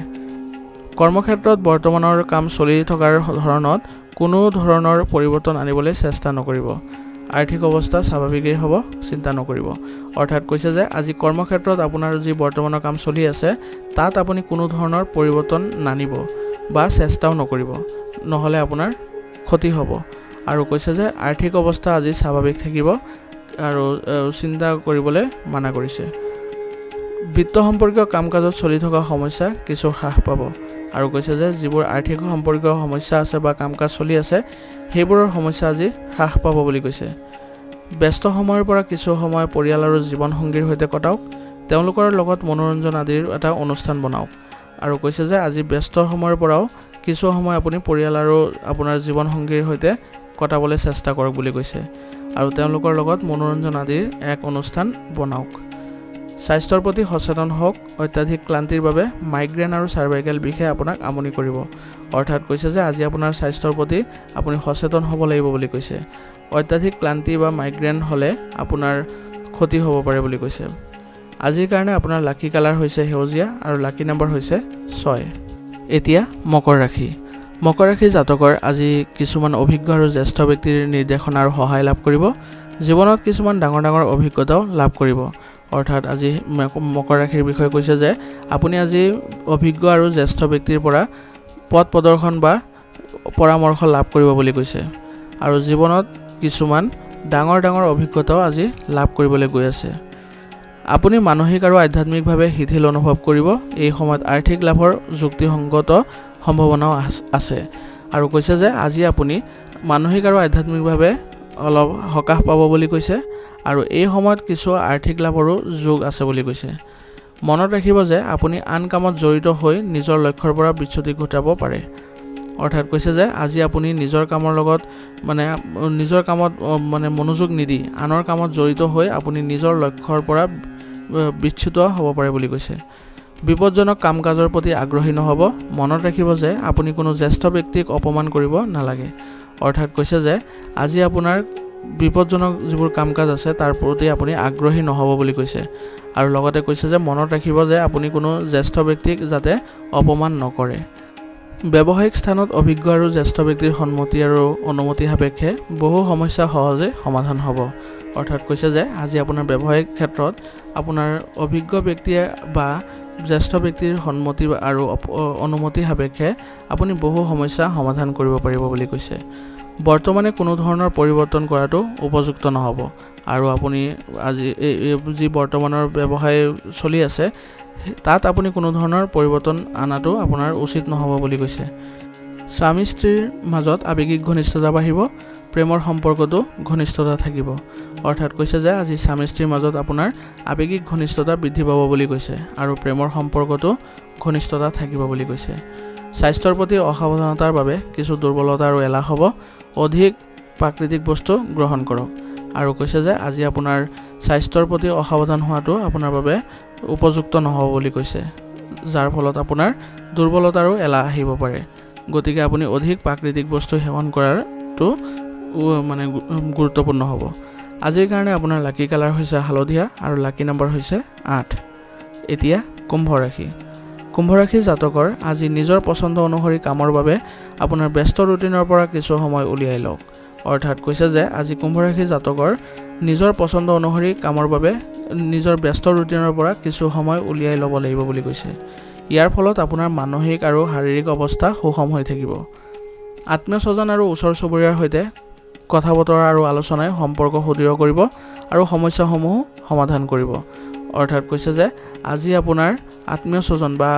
কৰ্মক্ষেত্ৰত বৰ্তমানৰ কাম চলি থকাৰ ধৰণত কোনো ধৰণৰ পৰিৱৰ্তন আনিবলৈ চেষ্টা নকৰিব। আৰ্থিক অৱস্থা স্বাভাৱিকেই হ'ব, চিন্তা নকৰিব। অৰ্থাৎ কৈছে যে আজি কৰ্মক্ষেত্ৰত আপোনাৰ যি বৰ্তমানৰ কাম চলি আছে তাত আপুনি কোনো ধৰণৰ পৰিৱৰ্তন নানিব বা চেষ্টাও নকৰিব, নহ'লে আপোনাৰ ক্ষতি হ'ব। আৰু কৈছে যে আৰ্থিক অৱস্থা আজি স্বাভাৱিক থাকিব আৰু চিন্তা কৰিবলৈ মানা কৰিছে। বিত্ত সম্পৰ্কীয় কাম কাজত চলি থকা সমস্যা কিছু হ্ৰাস পাব। আৰু কৈছে যে যিবোৰ আৰ্থিক সম্পৰ্কীয় সমস্যা আছে বা কাম কাজ চলি আছে সেইবোৰৰ সমস্যা আজি হ্ৰাস পাব বুলি কৈছে। ব্যস্ত সময়ৰ পৰা কিছু সময় পৰিয়াল আৰু জীৱনসংগীৰ সৈতে কটাওক, তেওঁলোকৰ লগত মনোৰঞ্জন আদিৰ এটা অনুষ্ঠান বনাওক। আৰু কৈছে যে আজি ব্যস্ত সময়ৰ পৰাও কিছু সময় আপুনি পৰিয়াল আৰু আপোনাৰ জীৱনসংগীৰ সৈতে কটাবলৈ চেষ্টা কৰক বুলি কৈছে। আৰু তেওঁলোকৰ লগত মনোৰঞ্জন আদিৰ এক অনুষ্ঠান বনাওক। স্বাস্থ্যৰ প্ৰতি সচেতন হওক, অত্যাধিক ক্লান্তিৰ বাবে মাইগ্ৰেন আৰু চাৰ্ভাইকেল বিষে আপোনাক আমনি কৰিব। অৰ্থাৎ কৈছে যে আজি আপোনাৰ স্বাস্থ্যৰ প্ৰতি আপুনি সচেতন হ'ব লাগিব বুলি কৈছে। অত্যাধিক ক্লান্তি বা মাইগ্ৰেন হ'লে আপোনাৰ ক্ষতি হ'ব পাৰে বুলি কৈছে। আজিৰ কাৰণে আপোনাৰ লাকি কালাৰ হৈছে সেউজীয়া আৰু লাকি নম্বৰ হৈছে 6। এতিয়া মকৰ ৰাশি। মকৰ ৰাশি জাতকৰ আজি কিছুমান অভিজ্ঞ আৰু জ্যেষ্ঠ ব্যক্তিৰ নিৰ্দেশনা আৰু সহায় লাভ কৰিব। জীৱনত কিছুমান ডাঙৰ ডাঙৰ অভিজ্ঞতাও লাভ কৰিব। অৰ্থাৎ আজি মকৰ ৰাশিৰ বিষয়ে কৈছে যে আপুনি আজি অভিজ্ঞ আৰু জ্যেষ্ঠ ব্যক্তিৰ পৰা পথ প্ৰদৰ্শন বা পৰামৰ্শ লাভ কৰিব বুলি কৈছে। আৰু জীৱনত কিছুমান ডাঙৰ ডাঙৰ অভিজ্ঞতাও আজি লাভ কৰিবলৈ গৈ আছে। আপুনি মানসিক আৰু আধ্যাত্মিকভাৱে শিথিল অনুভৱ কৰিব। এই সময়ত আৰ্থিক লাভৰ যুক্তিসংগত সম্ভাৱনাও আছে। আৰু কৈছে যে আজি আপুনি মানসিক আৰু আধ্যাত্মিকভাৱে অলপ সকাহ পাব বুলি কৈছে। আৰু এই সময়ত কিছু আৰ্থিক লাভৰো যোগ আছে বুলি কৈছে। মনত ৰাখিব যে আপুনি আন কামত জড়িত হৈ নিজৰ লক্ষ্যৰ পৰা বিচ্যুতি ঘটাব পাৰে। অৰ্থাৎ কৈছে যে আজি আপুনি নিজৰ কামৰ লগত নিজৰ কামত মনোযোগ নিদি আনৰ কামত জড়িত হৈ আপুনি নিজৰ লক্ষ্যৰ পৰা বিচ্যুত হ'ব পাৰে বুলি কৈছে। বিপদজনক কাম কাজৰ প্ৰতি আগ্ৰহী নহ'ব। মনত ৰাখিব যে আপুনি কোনো জ্যেষ্ঠ ব্যক্তিক অপমান কৰিব নালাগে। অৰ্থাৎ কৈছে যে আজি আপোনাৰ বিপদজনক যিবোৰ কাম কাজ আছে তাৰ প্ৰতি আপুনি আগ্ৰহী নহ'ব বুলি কৈছে। আৰু লগতে কৈছে যে মনত ৰাখিব যে আপুনি কোনো জ্যেষ্ঠ ব্যক্তিক যাতে অপমান নকৰে। ব্যৱসায়িক স্থানত অভিজ্ঞ আৰু জ্যেষ্ঠ ব্যক্তিৰ সন্মতি আৰু অনুমতি সাপেক্ষে বহু সমস্যা সহজে সমাধান হ'ব। অৰ্থাৎ কৈছে যে আজি আপোনাৰ ব্যৱসায়িক ক্ষেত্ৰত আপোনাৰ অভিজ্ঞ ব্যক্তিয়ে বা জ্যেষ্ঠ ব্যক্তিৰ সন্মতি আৰু অনুমতি সাপেক্ষে আপুনি বহু সমস্যা সমাধান কৰিব পাৰিব বুলি কৈছে। বৰ্তমানে কোনো ধৰণৰ পৰিৱৰ্তন কৰাটো উপযুক্ত নহ'ব। আৰু আপুনি আজি যি বৰ্তমানৰ ব্যৱসায় চলি আছে তাত আপুনি কোনো ধৰণৰ পৰিৱৰ্তন অনাটো আপোনাৰ উচিত নহ'ব বুলি কৈছে। স্বামী স্ত্ৰীৰ মাজত আৱেগিক ঘনিষ্ঠতা বাঢ়িব, প্ৰেমৰ সম্পৰ্কতো ঘনিষ্ঠতা থাকিব। অৰ্থাৎ কৈছে যে আজি স্বামী স্ত্ৰীৰ মাজত আপোনাৰ আৱেগিক ঘনিষ্ঠতা বৃদ্ধি পাব বুলি কৈছে আৰু প্ৰেমৰ সম্পৰ্কতো ঘনিষ্ঠতা থাকিব বুলি কৈছে। স্বাস্থ্যৰ প্ৰতি অসাৱধানতাৰ বাবে কিছু দুৰ্বলতা আৰু এলাহ হ'ব। অধিক প্ৰাকৃতিক বস্তু গ্ৰহণ কৰক। আৰু কৈছে যে আজি আপোনাৰ স্বাস্থ্যৰ প্ৰতি অসাৱধান হোৱাটো আপোনাৰ বাবে উপযুক্ত নহ'ব বুলি কৈছে, যাৰ ফলত আপোনাৰ দুৰ্বলতা আৰু এলাহ আহিব পাৰে। গতিকে আপুনি অধিক প্ৰাকৃতিক বস্তু সেৱন কৰাটো গুৰুত্বপূৰ্ণ হ'ব। আজিৰ কাৰণে আপোনাৰ লাকি কালাৰ হৈছে হালধীয়া আৰু লাকি নম্বৰ হৈছে 8। এতিয়া কুম্ভ ৰাশি। কুম্ভ ৰাশি জাতকৰ আজি নিজৰ পচন্দ অনুসৰি কামৰ বাবে আপোনাৰ ব্যস্ত ৰুটিনৰ পৰা কিছু সময় উলিয়াই লওক। অৰ্থাৎ কৈছে যে আজি কুম্ভ ৰাশি জাতকৰ নিজৰ পচন্দ অনুসৰি কামৰ বাবে নিজৰ ব্যস্ত ৰুটিনৰ পৰা কিছু সময় উলিয়াই ল'ব লাগিব বুলি কৈছে। ইয়াৰ ফলত আপোনাৰ মানসিক আৰু শাৰীৰিক অৱস্থা সুষম হৈ থাকিব। আত্মীয় স্বজন আৰু ওচৰ চুবুৰীয়াৰ সৈতে কথা বতৰা আৰু আলোচনাই সম্পৰ্ক সুদৃঢ় কৰিব আৰু সমস্যাসমূহ সমাধান কৰিব। অৰ্থাৎ কৈছে যে আজি আপোনাৰ আত্মীয় স্বজন বা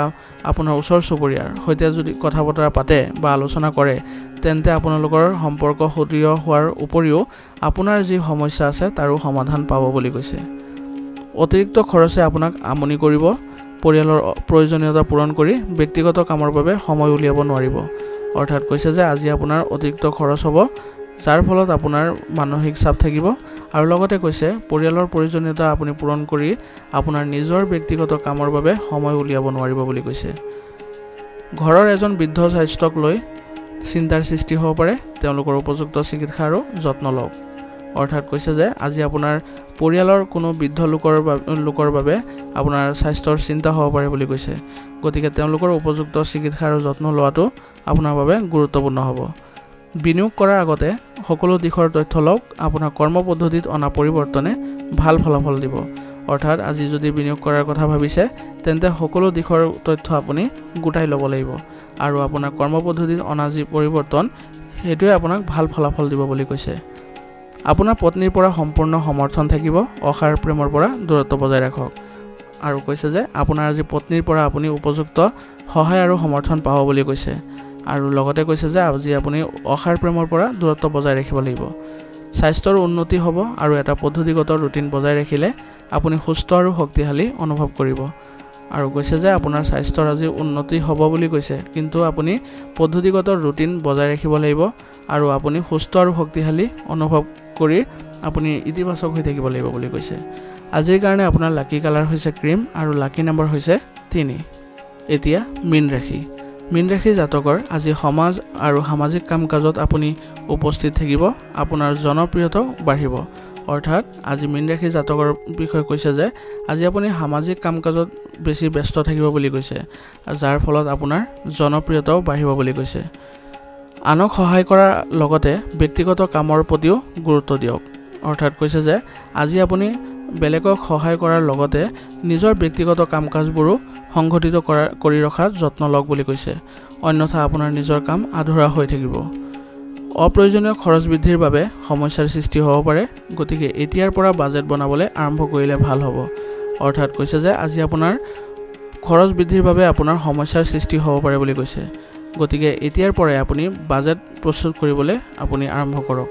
আপোনাৰ ওচৰ চুবুৰীয়াৰ সৈতে যদি কথা বতৰা পাতে বা আলোচনা কৰে তেন্তে আপোনালোকৰ সম্পৰ্ক সুদৃঢ় হোৱাৰ উপৰিও আপোনাৰ যি সমস্যা আছে তাৰো সমাধান পাব বুলি কৈছে। অতিৰিক্ত খৰচে আপোনাক আমনি কৰিব। পৰিয়ালৰ প্ৰয়োজনীয়তা পূৰণ কৰি ব্যক্তিগত কামৰ বাবে সময় উলিয়াব নোৱাৰিব। অৰ্থাৎ কৈছে যে আজি আপোনাৰ অতিৰিক্ত খৰচ হ'ব, যাৰ ফলত আপোনাৰ মানসিক চাপ থাকিব। আৰু লগতে কৈছে পৰিয়ালৰ প্ৰয়োজনীয়তা আপুনি পূৰণ কৰি আপোনাৰ নিজৰ ব্যক্তিগত কামৰ বাবে সময় উলিয়াব নোৱাৰিব বুলি কৈছে। ঘৰৰ এজন বৃদ্ধ স্বাস্থ্যক লৈ চিন্তাৰ সৃষ্টি হ'ব পাৰে, তেওঁলোকৰ উপযুক্ত চিকিৎসা আৰু যত্ন লওক। অৰ্থাৎ কৈছে যে আজি আপোনাৰ পৰিয়ালৰ কোনো বৃদ্ধ লোকৰ বাবে আপোনাৰ স্বাস্থ্যৰ চিন্তা হ'ব পাৰে বুলি কৈছে। গতিকে তেওঁলোকৰ উপযুক্ত চিকিৎসা আৰু যত্ন লোৱাটো আপোনাৰ বাবে গুৰুত্বপূৰ্ণ হ'ব। বিনিয়োগ কৰাৰ আগতে সকলো দিশৰ তথ্য লওক। আপোনাৰ কৰ্ম পদ্ধতিত অনা পৰিৱৰ্তনে ভাল ফলাফল দিব। অৰ্থাৎ আজি যদি বিনিয়োগ কৰাৰ কথা ভাবিছে তেন্তে সকলো দিশৰ তথ্য আপুনি গোটাই ল'ব লাগিব আৰু আপোনাৰ কৰ্ম পদ্ধতিত অনা যি পৰিৱৰ্তন সেইটোৱে আপোনাক ভাল ফলাফল দিব বুলি কৈছে। আপোনাৰ পত্নীৰ পৰা সম্পূৰ্ণ সমৰ্থন থাকিব। অসাৰ প্ৰেমৰ পৰা দূৰত্ব বজাই ৰাখক। আৰু কৈছে যে আপোনাৰ আজি পত্নীৰ পৰা আপুনি উপযুক্ত সহায় আৰু সমৰ্থন পাব বুলি কৈছে। আৰু লগতে কৈছে যে আজি আপুনি অসাৰ প্ৰেমৰ পৰা দূৰত্ব বজাই ৰাখিব লাগিব। স্বাস্থ্যৰ উন্নতি হ'ব আৰু এটা পদ্ধতিগত ৰুটিন বজাই ৰাখিলে আপুনি সুস্থ আৰু শক্তিশালী অনুভৱ কৰিব। আৰু কৈছে যে আপোনাৰ স্বাস্থ্যৰ আজি উন্নতি হ'ব বুলি কৈছে, কিন্তু আপুনি পদ্ধতিগত ৰুটিন বজাই ৰাখিব লাগিব আৰু আপুনি সুস্থ আৰু শক্তিশালী অনুভৱ কৰি আপুনি ইতিবাচক হৈ থাকিব লাগিব বুলি কৈছে। আজিৰ কাৰণে আপোনাৰ লাকি কালাৰ হৈছে ক্ৰীম আৰু লাকি নম্বৰ হৈছে 3। এতিয়া মীন ৰাশি। মীন ৰাশি জাতকৰ আজি সমাজ আৰু সামাজিক কাম কাজত আপুনি উপস্থিত থাকিব। আপোনাৰ জনপ্ৰিয়তাও বাঢ়িব। অৰ্থাৎ আজি মীন ৰাশি জাতকৰ বিষয়ে কৈছে যে আজি আপুনি সামাজিক কাম কাজত বেছি ব্যস্ত থাকিব বুলি কৈছে, যাৰ ফলত আপোনাৰ জনপ্ৰিয়তাও বাঢ়িব বুলি কৈছে। আনক সহায় কৰাৰ লগতে ব্যক্তিগত কামৰ প্ৰতিও গুৰুত্ব দিয়ক। অৰ্থাৎ কৈছে যে আজি আপুনি বেলেগক সহায় কৰাৰ লগতে নিজৰ ব্যক্তিগত কাম কাজবোৰো সংগঠিত কৰি ৰখাত যত্ন লওক বুলি কৈছে। অন্যথা আপোনাৰ নিজৰ কাম আধৰুৱা হৈ থাকিব। অপ্ৰয়োজনীয় খৰচ বৃদ্ধিৰ বাবে সমস্যাৰ সৃষ্টি হ'ব পাৰে, গতিকে এতিয়াৰ পৰা বাজেট বনাবলৈ আৰম্ভ কৰিলে ভাল হ'ব। অৰ্থাৎ কৈছে যে আজি আপোনাৰ খৰচ বৃদ্ধিৰ বাবে আপোনাৰ সমস্যাৰ সৃষ্টি হ'ব পাৰে বুলি কৈছে, গতিকে এতিয়াৰ পৰাই আপুনি বাজেট প্ৰস্তুত কৰিবলৈ আপুনি আৰম্ভ কৰক।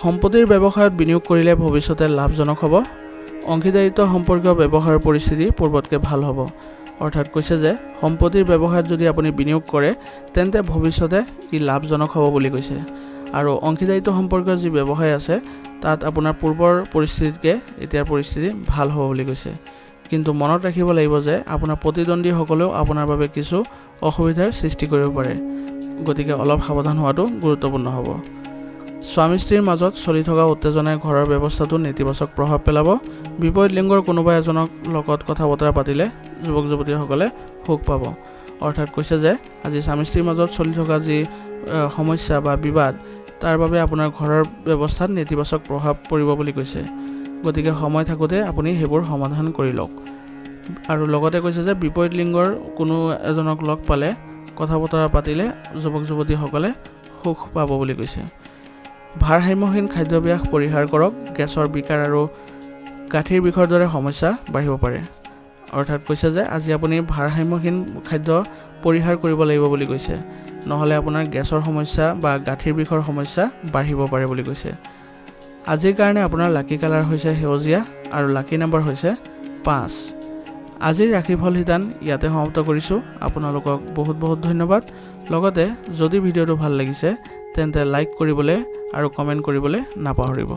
সম্পত্তিৰ ব্যৱসায়ত বিনিয়োগ কৰিলে ভৱিষ্যতে লাভজনক হ'ব। অংশীদাৰিত্ব সম্পৰ্কীয় ব্যৱসায়ৰ পৰিস্থিতি পূৰ্বতকৈ ভাল হ'ব। অৰ্থাৎ কৈছে যে সম্পত্তিৰ ব্যৱসায়ত যদি আপুনি বিনিয়োগ কৰে তেন্তে ভৱিষ্যতে ই লাভজনক হ'ব বুলি কৈছে। আৰু অংশীদাৰিত্ব সম্পৰ্কীয় যি ব্যৱসায় আছে তাত আপোনাৰ পূৰ্বৰ পৰিস্থিতিতকৈ এতিয়াৰ পৰিস্থিতি ভাল হ'ব বুলি কৈছে। কিন্তু মনত ৰাখিব লাগিব যে আপোনাৰ প্ৰতিদ্বন্দ্বীসকলেও আপোনাৰ বাবে কিছু অসুবিধাৰ সৃষ্টি কৰিব পাৰে, গতিকে অলপ সাৱধান হোৱাটো গুৰুত্বপূৰ্ণ হ'ব। স্বামী স্ত্ৰীৰ মাজত চলি থকা উত্তেজনাই ঘৰৰ ব্যৱস্থাটো নেতিবাচক প্ৰভাৱ পেলাব। বিপৰীত লিংগৰ কোনোবা এজনৰ লগত কথা বতৰা পাতিলে যুৱক যুৱতীসকলে সুখ পাব। অৰ্থাৎ কৈছে যে আজি স্বামী স্ত্ৰীৰ মাজত চলি থকা যি সমস্যা বা বিবাদ তাৰ বাবে আপোনাৰ ঘৰৰ ব্যৱস্থাত নেতিবাচক প্ৰভাৱ পৰিব বুলি কৈছে, গতিকে সময় থাকোঁতে আপুনি সেইবোৰ সমাধান কৰি লওক। আৰু লগতে কৈছে যে বিপৰীত লিংগৰ কোনো এজনক লগ পালে কথা বতৰা পাতিলে যুৱক যুৱতীসকলে সুখ পাব বুলি কৈছে। ভাৰসাম্যহীন খাদ্যাভ্যাস পৰিহাৰ কৰক। গেছৰ বিকাৰ আৰু গাঁঠিৰ বিষৰ দৰে সমস্যা বাঢ়িব পাৰে। অৰ্থাৎ কৈছে যে আজি আপুনি ভাৰসাম্যহীন খাদ্য পৰিহাৰ কৰিব লাগিব বুলি কৈছে, নহ'লে আপোনাৰ গেছৰ সমস্যা বা গাঁঠিৰ বিষৰ সমস্যা বাঢ়িব পাৰে বুলি কৈছে। আজিৰ কাৰণে আপোনাৰ লাকি কালাৰ হৈছে সেউজীয়া আৰু লাকি নম্বৰ হৈছে 5। আজিৰ ৰাশিফল শিতান ইয়াতে সমাপ্ত কৰিছোঁ। আপোনালোকক বহুত বহুত ধন্যবাদ। লগতে যদি ভিডিঅ'টো ভাল লাগিছে তেন্তে লাইক কৰিবলৈ আৰু কমেণ্ট কৰিবলৈ নাপাহৰিব।